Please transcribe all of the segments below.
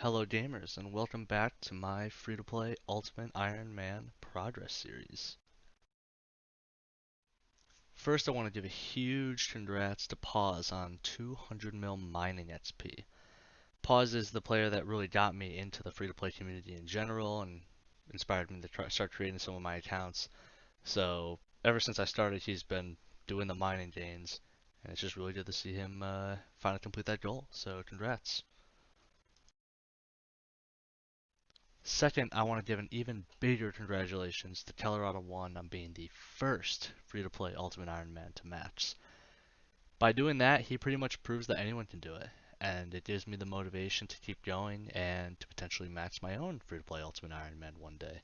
Hello gamers, and welcome back to my free-to-play Ultimate Iron Man Progress series. First, I want to give a huge congrats to Pause on 200 mil mining XP. Pause is the player that really got me into the free-to-play community in general and inspired me to start creating some of my accounts. So, ever since I started, he's been doing the mining gains, and it's just really good to see him finally complete that goal, so congrats. Second, I want to give an even bigger congratulations to Colorado One on being the first free-to-play Ultimate Iron Man to max. By doing that, he pretty much proves that anyone can do it, and it gives me the motivation to keep going and to potentially max my own free-to-play Ultimate Iron Man one day,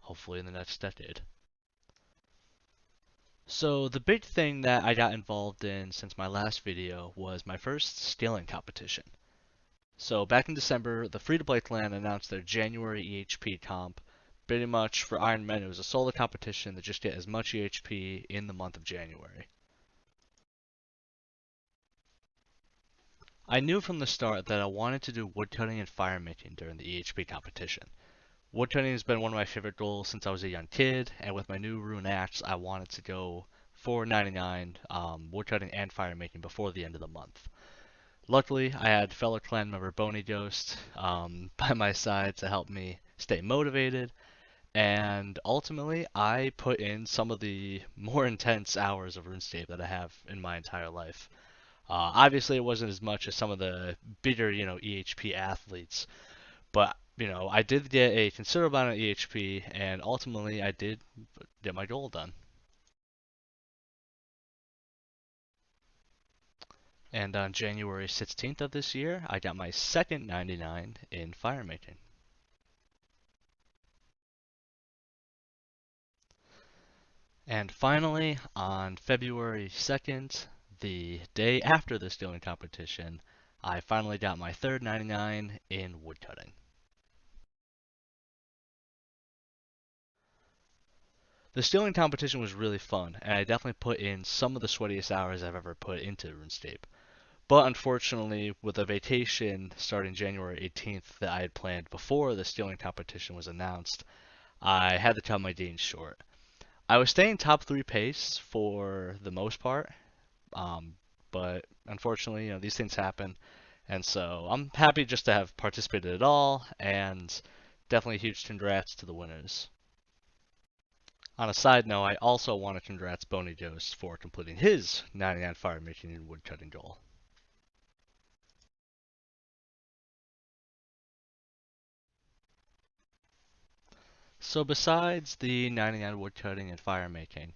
hopefully in the next decade. So the big thing that I got involved in since my last video was my first scaling competition. So back in December, the free-to-play clan announced their January EHP comp. Pretty much for Ironman, it was a solo competition to just get as much EHP in the month of January. I knew from the start that I wanted to do woodcutting and firemaking during the EHP competition. Woodcutting has been one of my favorite goals since I was a young kid, and with my new rune axe, I wanted to go 499 woodcutting and firemaking before the end of the month. Luckily, I had fellow clan member Boney Ghost by my side to help me stay motivated, and ultimately, I put in some of the more intense hours of RuneScape that I have in my entire life. Obviously, it wasn't as much as some of the bigger, EHP athletes, but I did get a considerable amount of EHP, and ultimately, I did get my goal done. And on January 16th of this year, I got my second 99 in firemaking. And finally, on February 2nd, the day after the stealing competition, I finally got my third 99 in woodcutting. The stealing competition was really fun, and I definitely put in some of the sweatiest hours I've ever put into RuneScape. But unfortunately, with a vacation starting January 18th that I had planned before the stealing competition was announced, I had to cut my gains short. I was staying top 3 pace for the most part, um, but unfortunately, these things happen, and so I'm happy just to have participated at all, and definitely huge congrats to the winners. On a side note, I also want to congrats Boney Ghost for completing his 99 firemaking and woodcutting goal. So besides the 99 woodcutting and firemaking,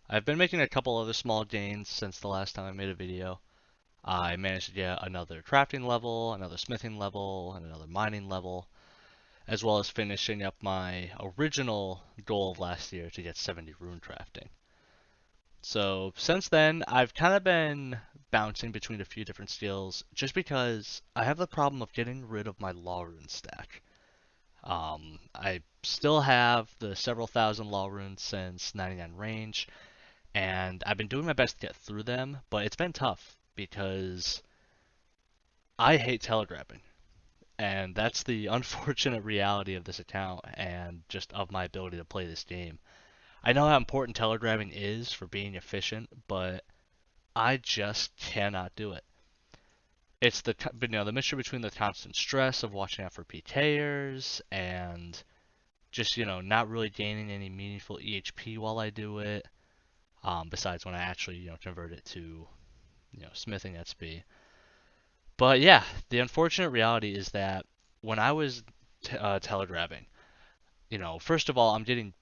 I've been making a couple other small gains since the last time I made a video. I managed to get another crafting level, another smithing level, and another mining level, as well as finishing up my original goal of last year to get 70 rune crafting. So since then, I've kind of been bouncing between a few different skills just because I have the problem of getting rid of my law rune stack. I still have the several thousand law runes since 99 range, and I've been doing my best to get through them, but it's been tough because I hate telegraphing. And that's the unfortunate reality of this account and just of my ability to play this game. I know how important telegraphing is for being efficient, but I just cannot do it. It's the mixture between the constant stress of watching out for PKers and just not really gaining any meaningful EHP while I do it. Besides when I actually convert it to smithing XP. But yeah, the unfortunate reality is that when I was telegraphing, first of all, I'm getting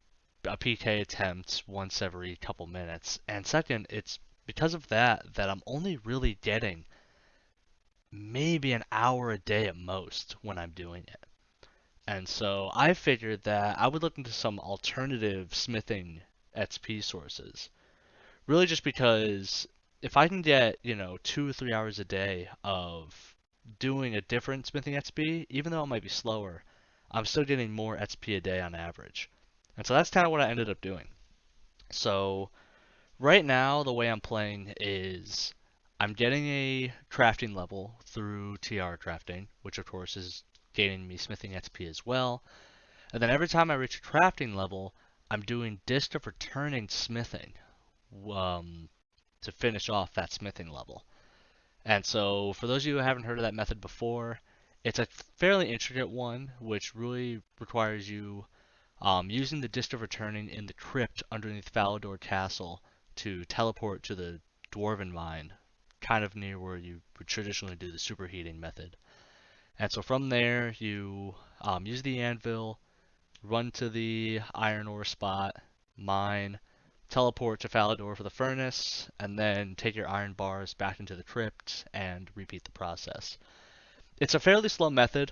a PK attempt once every couple minutes, and second, it's because of that I'm only really getting maybe an hour a day at most when I'm doing it. And so I figured that I would look into some alternative smithing XP sources. Really just because if I can get, 2 or 3 hours a day of doing a different smithing XP, even though it might be slower, I'm still getting more XP a day on average. And so that's kind of what I ended up doing. So right now, the way I'm playing is I'm getting a crafting level through TR crafting, which of course is gaining me smithing XP as well. And then every time I reach a crafting level, I'm doing Disc of Returning Smithing to finish off that smithing level. And so, for those of you who haven't heard of that method before, it's a fairly intricate one, which really requires you using the Disc of Returning in the crypt underneath Falador Castle to teleport to the Dwarven Mine, kind of near where you would traditionally do the superheating method. And so from there, you use the anvil, run to the iron ore spot, mine, teleport to Falador for the furnace, and then take your iron bars back into the crypt and repeat the process. It's a fairly slow method,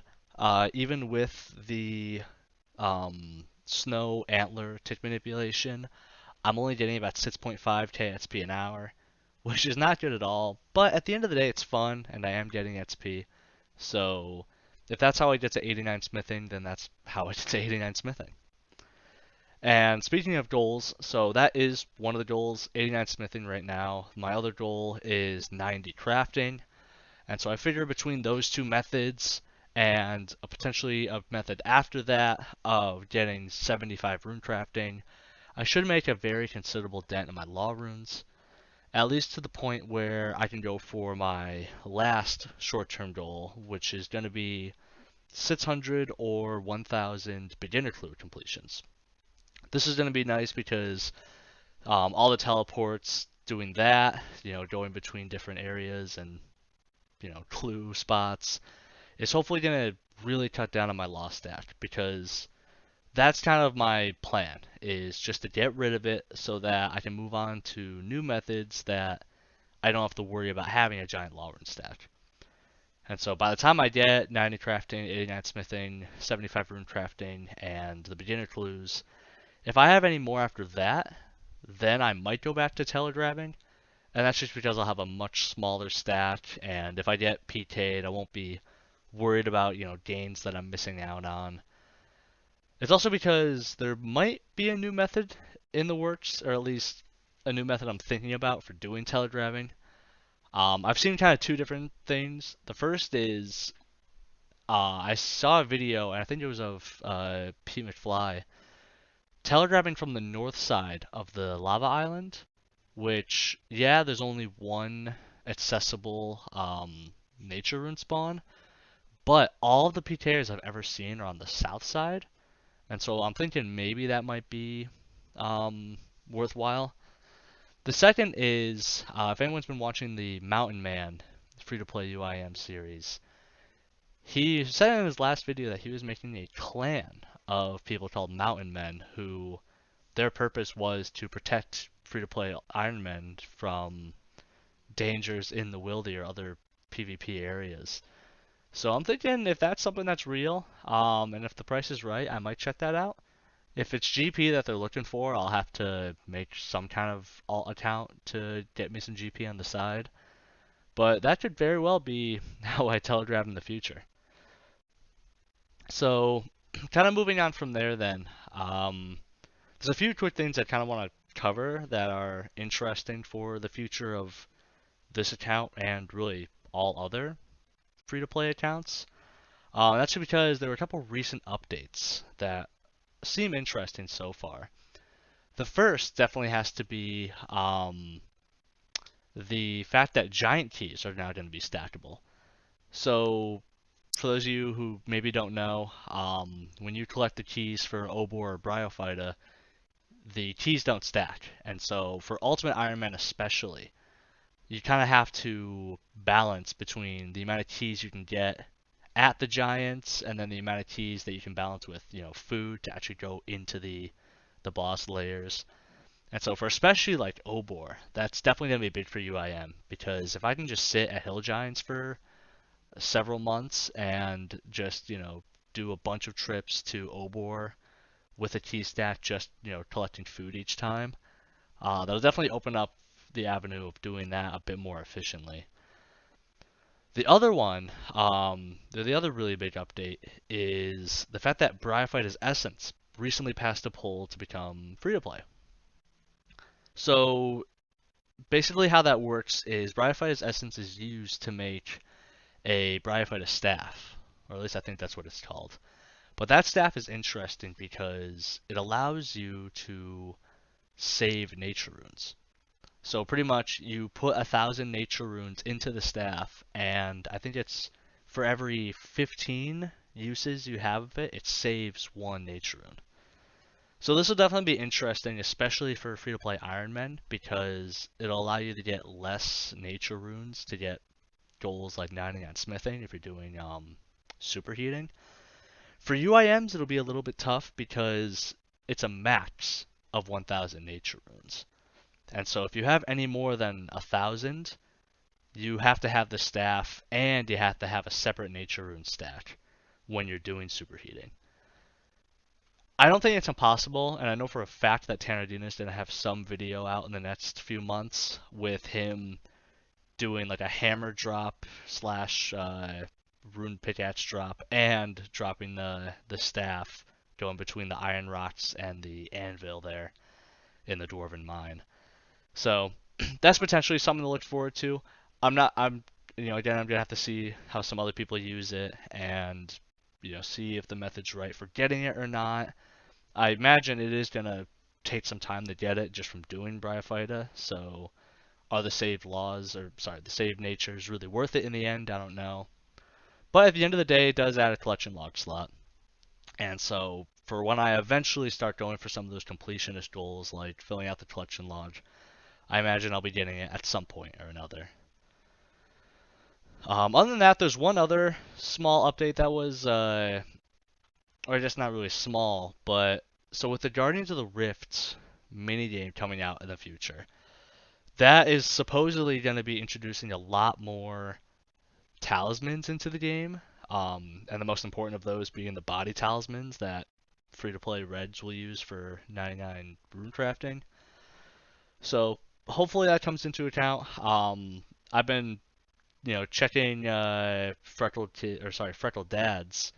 even with the snow antler tick manipulation. I'm only getting about 6.5 KXP an hour, which is not good at all, but at the end of the day, it's fun, and I am getting XP. So if that's how I get to 89 smithing, then that's how I get to 89 smithing. And speaking of goals, so that is one of the goals, 89 smithing right now. My other goal is 90 crafting. And so I figure between those two methods and potentially a method after that of getting 75 rune crafting, I should make a very considerable dent in my law runes, at least to the point where I can go for my last short-term goal, which is going to be 600 or 1000 beginner clue completions. This is going to be nice because all the teleports doing that, going between different areas and, clue spots, is hopefully going to really cut down on my loss stack, because that's kind of my plan, is just to get rid of it so that I can move on to new methods that I don't have to worry about having a giant law rune stack. And so by the time I get 90 crafting, 89 smithing, 75 rune crafting, and the beginner clues, if I have any more after that, then I might go back to telegrabbing. And that's just because I'll have a much smaller stack, and if I get PK'd, I won't be worried about, gains that I'm missing out on. It's also because there might be a new method in the works, or at least a new method I'm thinking about for doing telegrabbing. I've seen kind of two different things. The first is I saw a video, and I think it was of Pete McFly, telegrabbing from the north side of the lava island, which, yeah, there's only one accessible nature rune spawn, but all of the PKers I've ever seen are on the south side, and so I'm thinking maybe that might be worthwhile. The second is, if anyone's been watching the Mountain Man free-to-play UIM series, he said in his last video that he was making a clan of people called Mountain Men, who their purpose was to protect free-to-play ironmen from dangers in the wildy or other PvP areas. So I'm thinking if that's something that's real, and if the price is right, I might check that out. If it's GP that they're looking for, I'll have to make some kind of alt account to get me some GP on the side. But that could very well be how I telegraph in the future. So, kind of moving on from there then. There's a few quick things I kind of want to cover that are interesting for the future of this account and really all other free-to-play accounts. That's because there were a couple recent updates that seem interesting so far. The first definitely has to be the fact that giant keys are now going to be stackable. So, for those of you who maybe don't know, when you collect the keys for Obor or Bryophyta, the keys don't stack. And so, for Ultimate Iron Man especially, you kind of have to balance between the amount of keys you can get at the giants and then the amount of keys that you can balance with, food to actually go into the boss layers. And so for especially like Obor, that's definitely going to be big for UIM, because if I can just sit at Hill Giants for several months and just, do a bunch of trips to Obor with a key stack, just, collecting food each time, that'll definitely open up the avenue of doing that a bit more efficiently. The other one, the other really big update is the fact that Bryophyta's Essence recently passed a poll to become free to play. So basically how that works is Bryophyte's essence is used to make a Bryophyte staff, or at least I think that's what it's called. But that staff is interesting because it allows you to save nature runes. So pretty much you put 1,000 nature runes into the staff, and I think it's for every 15 uses you have of it, it saves one nature rune. So this will definitely be interesting, especially for free-to-play Ironman, because it'll allow you to get less nature runes to get goals like 99 smithing if you're doing superheating. For UIMs, it'll be a little bit tough because it's a max of 1,000 nature runes. And so if you have any more than 1,000, you have to have the staff and you have to have a separate nature rune stack when you're doing superheating. I don't think it's impossible, and I know for a fact that Tanardina's going to have some video out in the next few months with him doing like a hammer drop slash rune pickaxe drop and dropping the staff going between the iron rocks and the anvil there in the dwarven mine. So that's potentially something to look forward to. Again, I'm gonna have to see how some other people use it and see if the method's right for getting it or not. I imagine it is gonna take some time to get it just from doing Bryophyta. So are the saved the saved natures really worth it in the end? I don't know. But at the end of the day, it does add a collection log slot. And so for when I eventually start going for some of those completionist goals, like filling out the collection log, I imagine I'll be getting it at some point or another. Other than that, there's one other small update that was, or just not really small, but so with the Guardians of the Rift minigame coming out in the future, that is supposedly going to be introducing a lot more talismans into the game, and the most important of those being the body talismans that free-to-play Reds will use for 99 rune crafting. So hopefully that comes into account. I've been, checking Freckled Dad's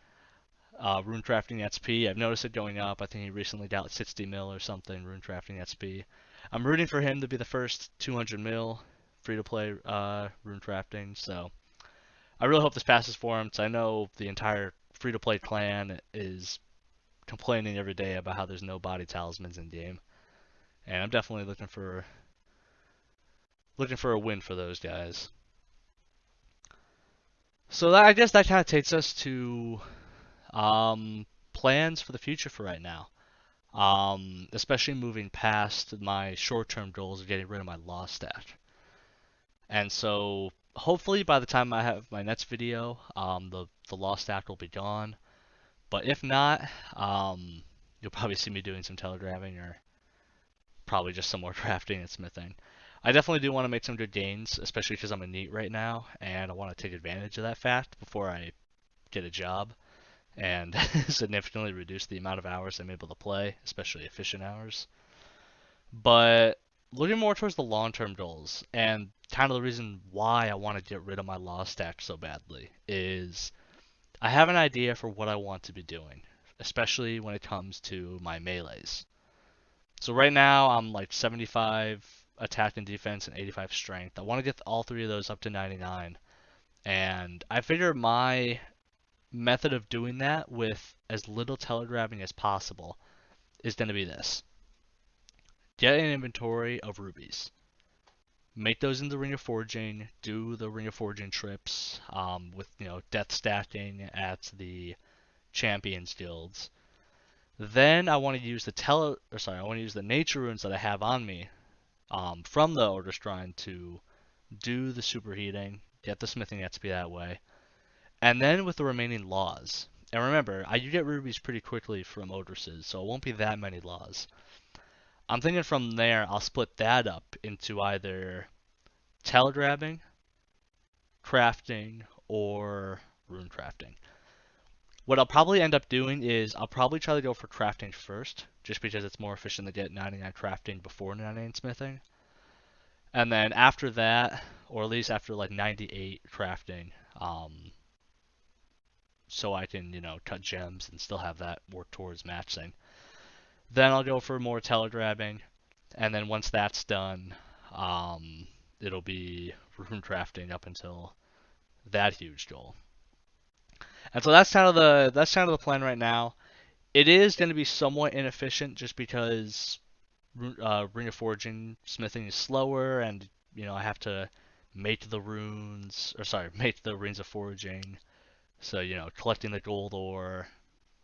rune crafting XP. I've noticed it going up. I think he recently got 60 mil or something rune crafting XP. I'm rooting for him to be the first 200 mil free-to-play rune crafting. So I really hope this passes for him, because I know the entire free-to-play clan is complaining every day about how there's no body talismans in game, and I'm definitely looking for a win for those guys. So I guess that kind of takes us to plans for the future for right now. Especially moving past my short-term goals of getting rid of my law stack. And so hopefully by the time I have my next video, the law stack will be gone. But if not, you'll probably see me doing some telegramming or probably just some more crafting and smithing. I definitely do want to make some good gains, especially because I'm a NEET right now, and I want to take advantage of that fact before I get a job and significantly reduce the amount of hours I'm able to play, especially efficient hours. But looking more towards the long-term goals, and kind of the reason why I want to get rid of my law stack so badly, is I have an idea for what I want to be doing, especially when it comes to my melees. So right now I'm like 75 attack and defense and 85 strength. I want to get all three of those up to 99. And I figure my method of doing that with as little telegraphing as possible is going to be this. Get an inventory of rubies. Make those in the Ring of Forging. Do the Ring of Forging trips with death stacking at the Champions Guilds. Then I want to use the nature runes that I have on me from the Order Shrine to do the superheating, get the smithing XP that way, and then with the remaining laws. And remember, you get rubies pretty quickly from Odresses, so it won't be that many laws. I'm thinking from there I'll split that up into either telegrabbing, crafting, or rune crafting. What I'll probably end up doing is I'll probably try to go for crafting first, just because it's more efficient to get 99 crafting before 99 smithing. And then after that, or at least after like 98 crafting, so I can, cut gems and still have that work towards matching. Then I'll go for more telegrabbing, and then once that's done, it'll be rune crafting up until that huge goal. And so that's kind of the plan right now. It is going to be somewhat inefficient just because ring of forging smithing is slower, and I have to make the runes, or sorry, make the rings of forging. So collecting the gold ore,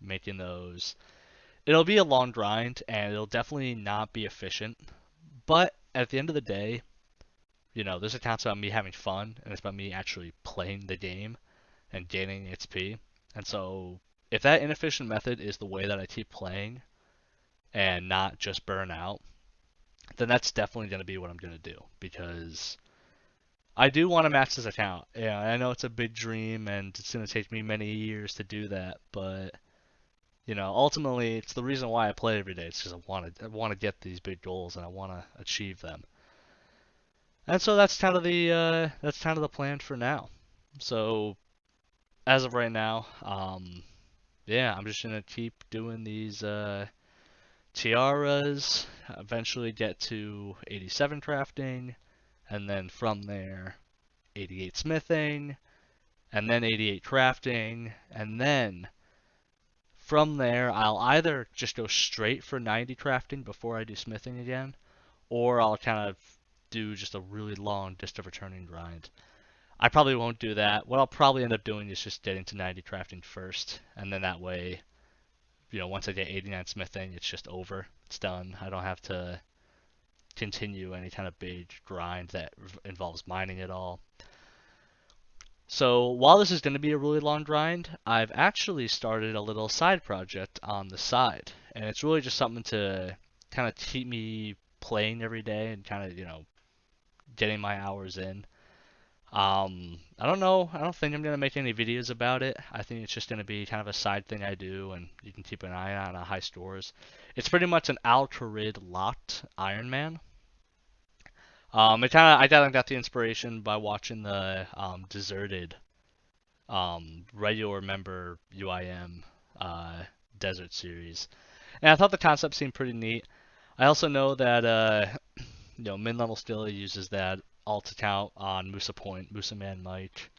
making those. It'll be a long grind, and it'll definitely not be efficient. But at the end of the day, this account's about me having fun, and it's about me actually playing the game and gaining XP. And so, if that inefficient method is the way that I keep playing and not just burn out, then that's definitely going to be what I'm going to do, because I do want to max this account. Yeah, I know it's a big dream and it's going to take me many years to do that, but ultimately it's the reason why I play every day. It's because I want to get these big goals and I want to achieve them. And so that's kind of the plan for now. So as of right now, yeah, I'm just gonna keep doing these tiaras. Eventually get to 87 crafting, and then from there 88 smithing, and then 88 crafting, and then from there I'll either just go straight for 90 crafting before I do smithing again, or I'll kind of do just a really long distant returning grind. I probably won't do that. What I'll probably end up doing is just getting to 90 crafting first, and then that way, once I get 89 smithing, it's just over. It's done. I don't have to continue any kind of big grind that involves mining at all. So while this is going to be a really long grind, I've actually started a little side project on the side, and it's really just something to kind of keep me playing every day and kind of, getting my hours in. I don't know. I don't think I'm gonna make any videos about it. I think it's just gonna be kind of a side thing I do, and you can keep an eye on high scores. It's pretty much an Al-Kharid locked Ironman. I kind of got the inspiration by watching the Deserted regular member UIM desert series, and I thought the concept seemed pretty neat. I also know that mid-level still uses that alt account on Musa Point, Musa Man Mike,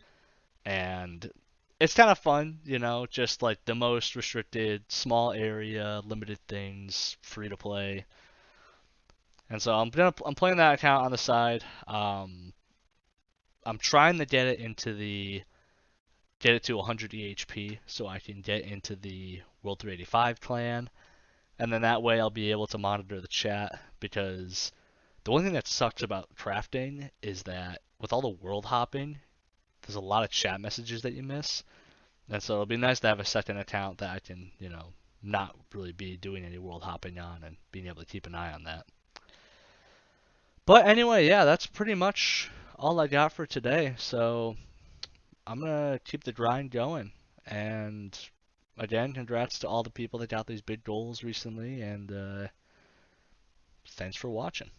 and it's kind of fun, just like the most restricted, small area, limited things, free to play. And so I'm playing that account on the side. I'm trying to get it to 100 EHP so I can get into the World 385 clan, and then that way I'll be able to monitor the chat, because the one thing that sucks about crafting is that with all the world hopping, there's a lot of chat messages that you miss. And so it'll be nice to have a second account that I can, not really be doing any world hopping on, and being able to keep an eye on that. But anyway, yeah, that's pretty much all I got for today. So I'm going to keep the grind going. And again, congrats to all the people that got these big goals recently. And thanks for watching.